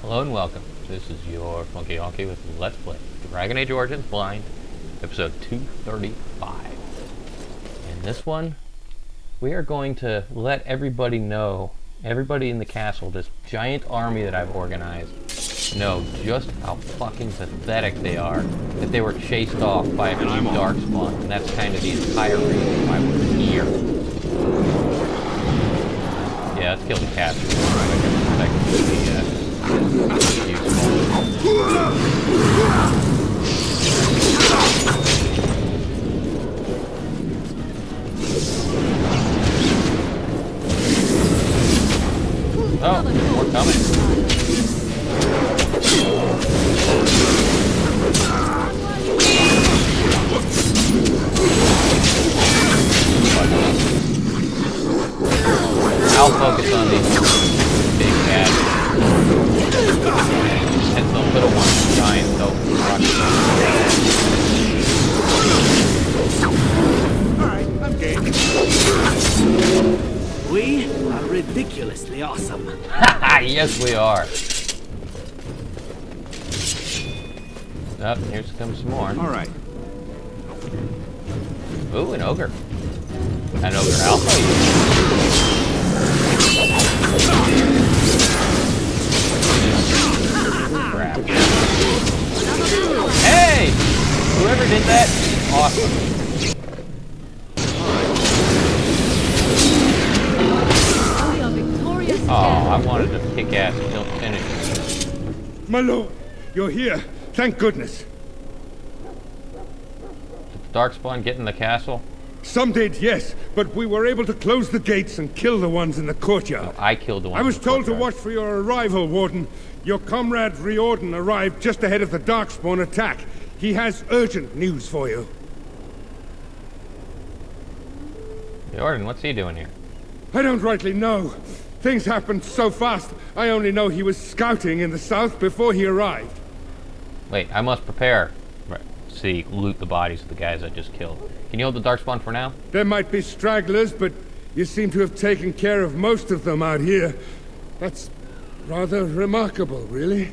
Hello and welcome. This is your Funky Honky with Let's Play Dragon Age Origins Blind, episode 235. In this one, we are going to let everybody know, everybody in the castle, this giant army that I've organized, know just how fucking pathetic they are, that they were chased off by a few Darkspawn, and that's kind of the entire reason why we're here. Yeah, let's kill the cat. Oh, more coming. I'll focus on these big cats. And the little ones, giant, though. Alright, I'm game. We are ridiculously awesome. Yes, we are. Up, here comes some more. Alright. Ooh, an ogre. An ogre alpha. Crap. Hey! Whoever did that, awesome. Oh, I wanted to kick ass until finish. My lord, you're here. Thank goodness. Did the Darkspawn get in the castle? Some did, yes, but we were able to close the gates and kill the ones in the courtyard. No, I killed the one. I was told to watch for your arrival, Warden. Your comrade Riordan arrived just ahead of the Darkspawn attack. He has urgent news for you. Riordan, what's he doing here? I don't rightly know. Things happened so fast, I only know he was scouting in the south before he arrived. Wait, I must prepare. Right. See, loot the bodies of the guys I just killed. Can you hold the Darkspawn for now? There might be stragglers, but you seem to have taken care of most of them out here. That's rather remarkable, really.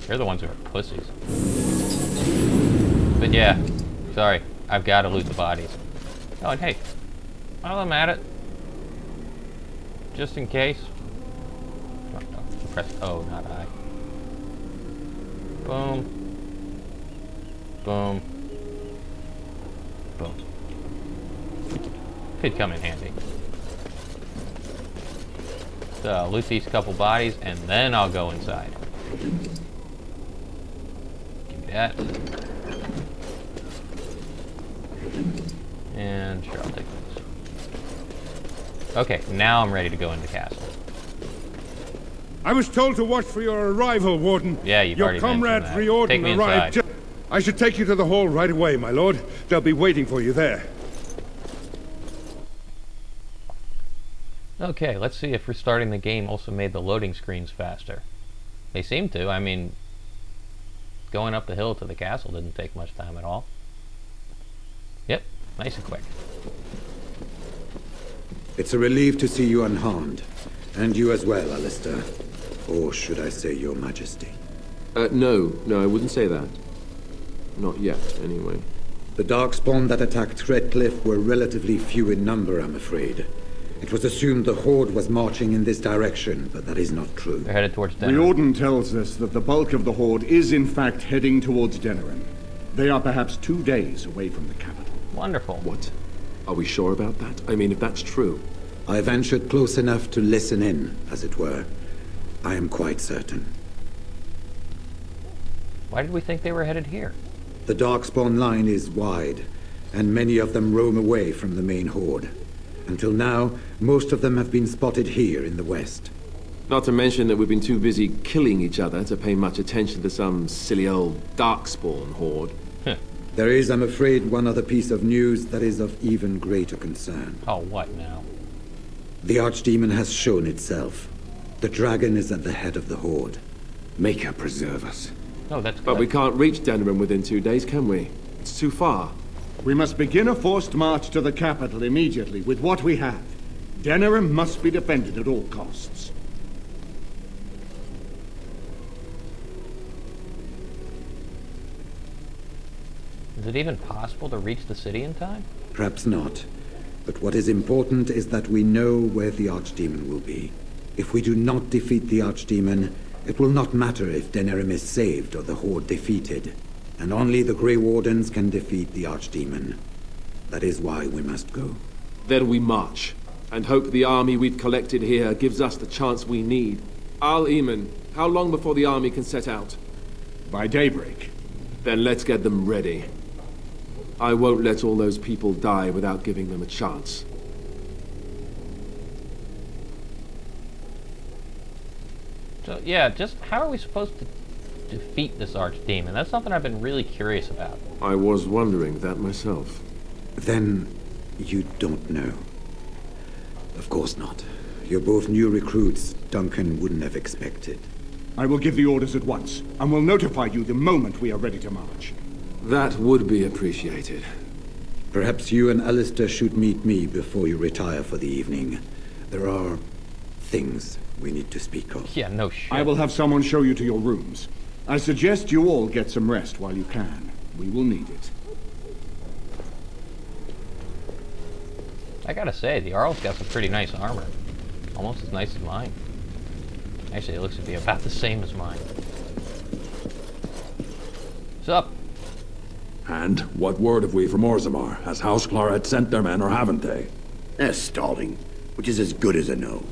You're the ones who are pussies. But yeah, sorry, I've got to loot the bodies. Oh, and hey, while I'm at it, just in case. Oh, no, press O, not I. Boom. Boom. Boom. Could come in handy. So, loot these couple bodies, and then I'll go inside. Give me that. And sure, I'll take this. Okay, now I'm ready to go into the castle. I was told to watch for your arrival, Warden. Yeah, you've already mentioned that. Your comrade Riordan arrived. I should take you to the hall right away, my lord. They'll be waiting for you there. Okay, let's see if restarting the game also made the loading screens faster. They seem to. I mean, going up the hill to the castle didn't take much time at all. Yep, nice and quick. It's a relief to see you unharmed. And you as well, Alistair. Or should I say your majesty? No, I wouldn't say that. Not yet, anyway. The Darkspawn that attacked Redcliffe were relatively few in number, I'm afraid. It was assumed the Horde was marching in this direction, but that is not true. They're headed towards Denerim. Riordan tells us that the bulk of the Horde is in fact heading towards Denerim. They are perhaps 2 days away from the capital. Wonderful. What? Are we sure about that? I mean, if that's true. I ventured close enough to listen in, as it were. I am quite certain. Why did we think they were headed here? The Darkspawn line is wide, and many of them roam away from the main Horde. Until now, most of them have been spotted here in the west. Not to mention that we've been too busy killing each other to pay much attention to some silly old Darkspawn horde. There is, I'm afraid, one other piece of news that is of even greater concern. Oh, what now? The Archdemon has shown itself. The dragon is at the head of the Horde. Maker preserve us. Oh, that's good. But we can't reach Denerim within 2 days, can we? It's too far. We must begin a forced march to the capital immediately with what we have. Denerim must be defended at all costs. Is it even possible to reach the city in time? Perhaps not. But what is important is that we know where the Archdemon will be. If we do not defeat the Archdemon, it will not matter if Denerim is saved or the Horde defeated. And only the Grey Wardens can defeat the Archdemon. That is why we must go. Then we march, and hope the army we've collected here gives us the chance we need. Al-Eamon, how long before the army can set out? By daybreak. Then let's get them ready. I won't let all those people die without giving them a chance. So, yeah, just how are we supposed to defeat this Archdemon? That's something I've been really curious about. I was wondering that myself. Then you don't know. Of course not. You're both new recruits Duncan wouldn't have expected. I will give the orders at once, and will notify you the moment we are ready to march. That would be appreciated. Perhaps you and Alistair should meet me before you retire for the evening. There are things we need to speak of. Yeah, no shit. I will have someone show you to your rooms. I suggest you all get some rest while you can. We will need it. I gotta say, the Arl's got some pretty nice armor. Almost as nice as mine. Actually, it looks to be about the same as mine. What's up? And what word have we from Orzammar? Has House Claret sent their men, or haven't they? They're stalling, which is as good as a no.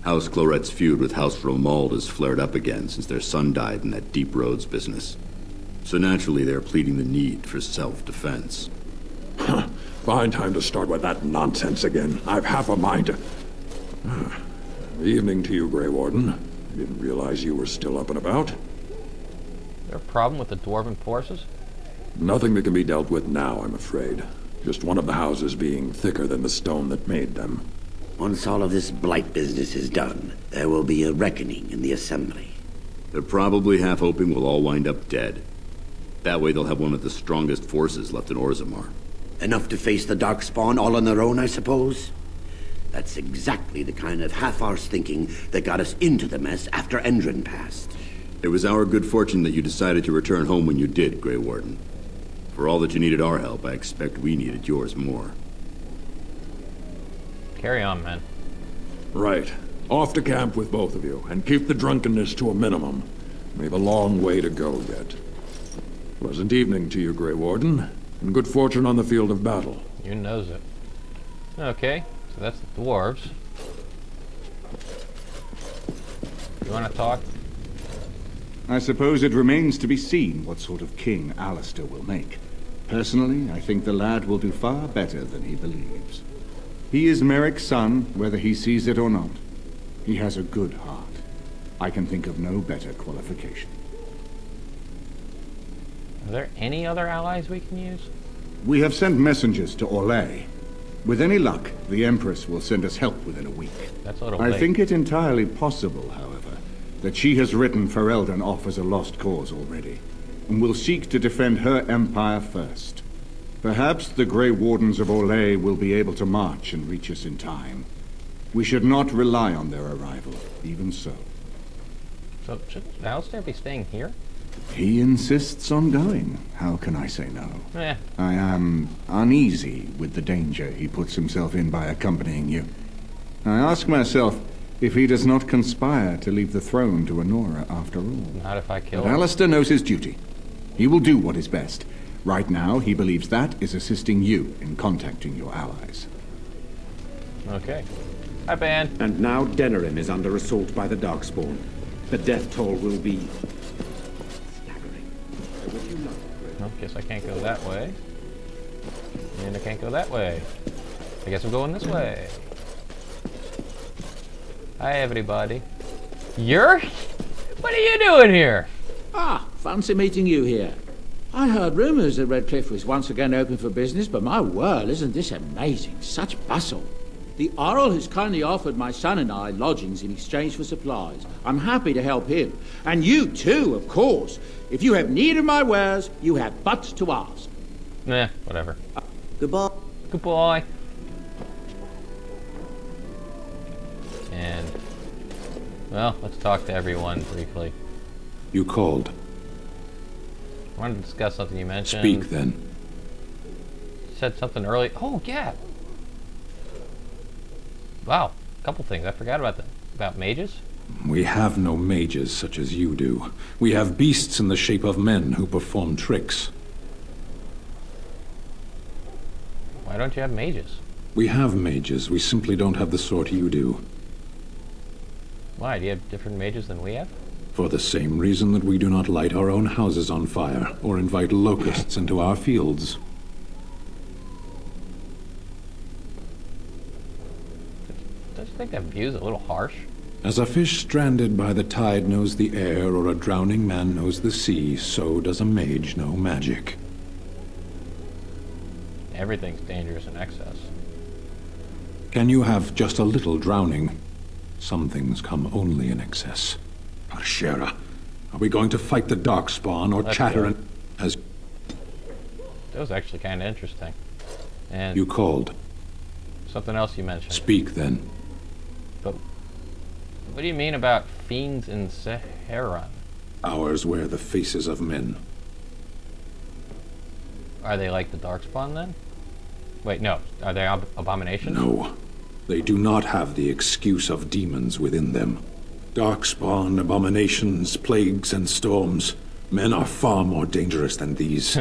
House Claret's feud with House Romald has flared up again since their son died in that Deep Roads business. So naturally, they're pleading the need for self-defense. Fine time to start with that nonsense again. I've half a mind to... Evening to you, Grey Warden. I didn't realize you were still up and about. Is there a problem with the Dwarven forces? Nothing that can be dealt with now, I'm afraid. Just one of the houses being thicker than the stone that made them. Once all of this blight business is done, there will be a reckoning in the Assembly. They're probably half hoping we'll all wind up dead. That way they'll have one of the strongest forces left in Orzammar. Enough to face the Darkspawn all on their own, I suppose? That's exactly the kind of half-arsed thinking that got us into the mess after Endrin passed. It was our good fortune that you decided to return home when you did, Grey Warden. For all that you needed our help, I expect we needed yours more. Carry on, man. Right. Off to camp with both of you, and keep the drunkenness to a minimum. We have a long way to go yet. Pleasant evening to you, Grey Warden, and good fortune on the field of battle. You knows it. Okay, so that's the dwarves. You want to talk? I suppose it remains to be seen what sort of king Alistair will make. Personally, I think the lad will do far better than he believes. He is Merrick's son, whether he sees it or not. He has a good heart. I can think of no better qualification. Are there any other allies we can use? We have sent messengers to Orlais. With any luck, the Empress will send us help within a week. That's a little I late. think it entirely possible, however, that she has written Ferelden off as a lost cause already, and will seek to defend her empire first. Perhaps the Grey Wardens of Orlais will be able to march and reach us in time. We should not rely on their arrival, even so. So, should Alistair be staying here? He insists on going. How can I say no? Eh, I am uneasy with the danger he puts himself in by accompanying you. I ask myself if he does not conspire to leave the throne to Honora after all. not if I kill But him. Alistair knows his duty. He will do what is best. Right now, he believes that is assisting you in contacting your allies. Okay. Hi, Ben. And now Denerim is under assault by the Darkspawn. The death toll will be staggering. Well, guess I can't go that way. And I can't go that way. I guess I'm going this way. Hi, everybody. You're? What are you doing here? Ah, fancy meeting you here. I heard rumours that Redcliffe was once again open for business, but my word, isn't this amazing? Such bustle. The Earl has kindly offered my son and I lodgings in exchange for supplies. I'm happy to help him. And you too, of course. If you have need of my wares, you have but to ask. Nah, whatever. Goodbye. Goodbye. And, well, let's talk to everyone briefly. You called. I wanted to discuss something you mentioned. Speak, then. said something early. Oh, yeah. Wow, a couple things. I forgot about that. About mages? We have no mages such as you do. We have beasts in the shape of men who perform tricks. Why don't you have mages? We have mages. We simply don't have the sort you do. Why? Do you have different mages than we have? For the same reason that we do not light our own houses on fire or invite locusts into our fields. Don't you think that view's a little harsh? As a fish stranded by the tide knows the air, or a drowning man knows the sea, so does a mage know magic. Everything's dangerous in excess. Can you have just a little drowning? Some things come only in excess. Parshera, are we going to fight the Darkspawn or chatter and... as... That was actually kind of interesting. And you called. Something else you mentioned. Speak then. But what do you mean about fiends in Saharan? Ours wear the faces of men. Are they like the Darkspawn then? Wait, no. Are they abominations? No. They do not have the excuse of demons within them. Darkspawn, abominations, plagues, and storms. Men are far more dangerous than these.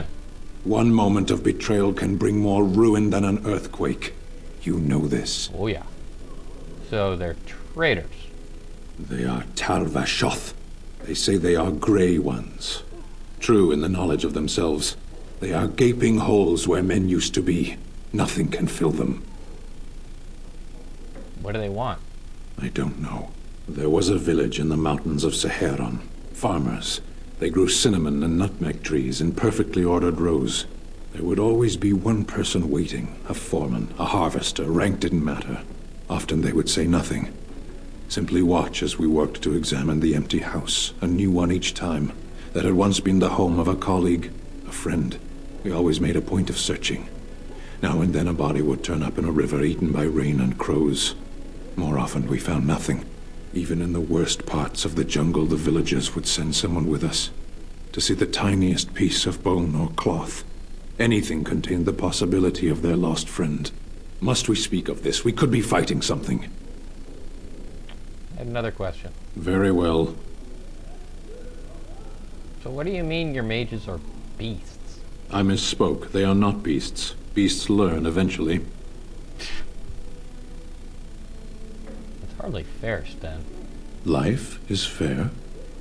One moment of betrayal can bring more ruin than an earthquake. You know this. Oh yeah. So they're traitors. They are Tal-Vashoth. They say they are Grey Ones. True in the knowledge of themselves. They are gaping holes where men used to be. Nothing can fill them. What do they want? I don't know. There was a village in the mountains of Saharan. Farmers. They grew cinnamon and nutmeg trees in perfectly ordered rows. There would always be one person waiting, a foreman, a harvester, rank didn't matter. Often they would say nothing. Simply watch as we worked to examine the empty house, a new one each time, that had once been the home of a colleague, a friend. We always made a point of searching. Now and then a body would turn up in a river eaten by rain and crows. More often we found nothing. Even in the worst parts of the jungle, the villagers would send someone with us to see the tiniest piece of bone or cloth. Anything contained the possibility of their lost friend. Must we speak of this? We could be fighting something. I have another question. Very well. So what do you mean your mages are beasts? I misspoke. They are not beasts. Beasts learn eventually. It's hardly fair, Sten. Life is fair.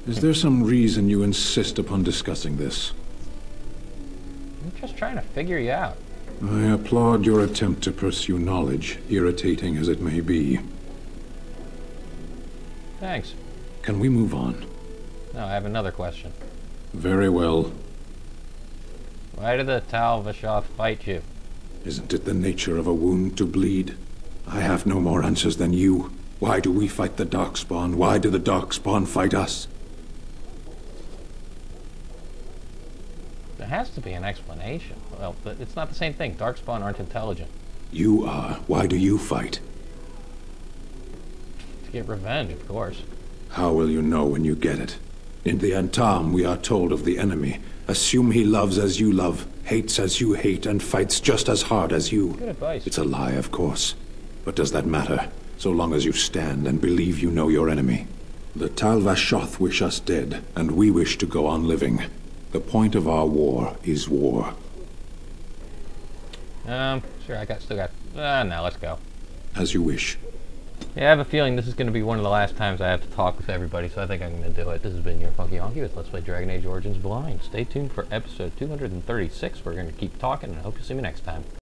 Is there some reason you insist upon discussing this? I'm just trying to figure you out. I applaud your attempt to pursue knowledge, irritating as it may be. Thanks. Can we move on? No, I have another question. Very well. Why did the Tal-Vashoth fight you? Isn't it the nature of a wound to bleed? I have no more answers than you. Why do we fight the Darkspawn? Why do the Darkspawn fight us? There has to be an explanation. Well, but it's not the same thing. Darkspawn aren't intelligent. You are. Why do you fight? To get revenge, of course. How will you know when you get it? In the Antam, we are told of the enemy. Assume he loves as you love, hates as you hate, and fights just as hard as you. Good advice. It's a lie, of course. But does that matter? So long as you stand and believe you know your enemy. The Tal-Vashoth wish us dead, and we wish to go on living. The point of our war is war. Sure, still got... no, let's go. As you wish. Yeah, I have a feeling this is going to be one of the last times I have to talk with everybody, so I think I'm going to do it. This has been your Funky Honky with Let's Play Dragon Age Origins Blind. Stay tuned for episode 236. We're going to keep talking, and I hope you see me next time.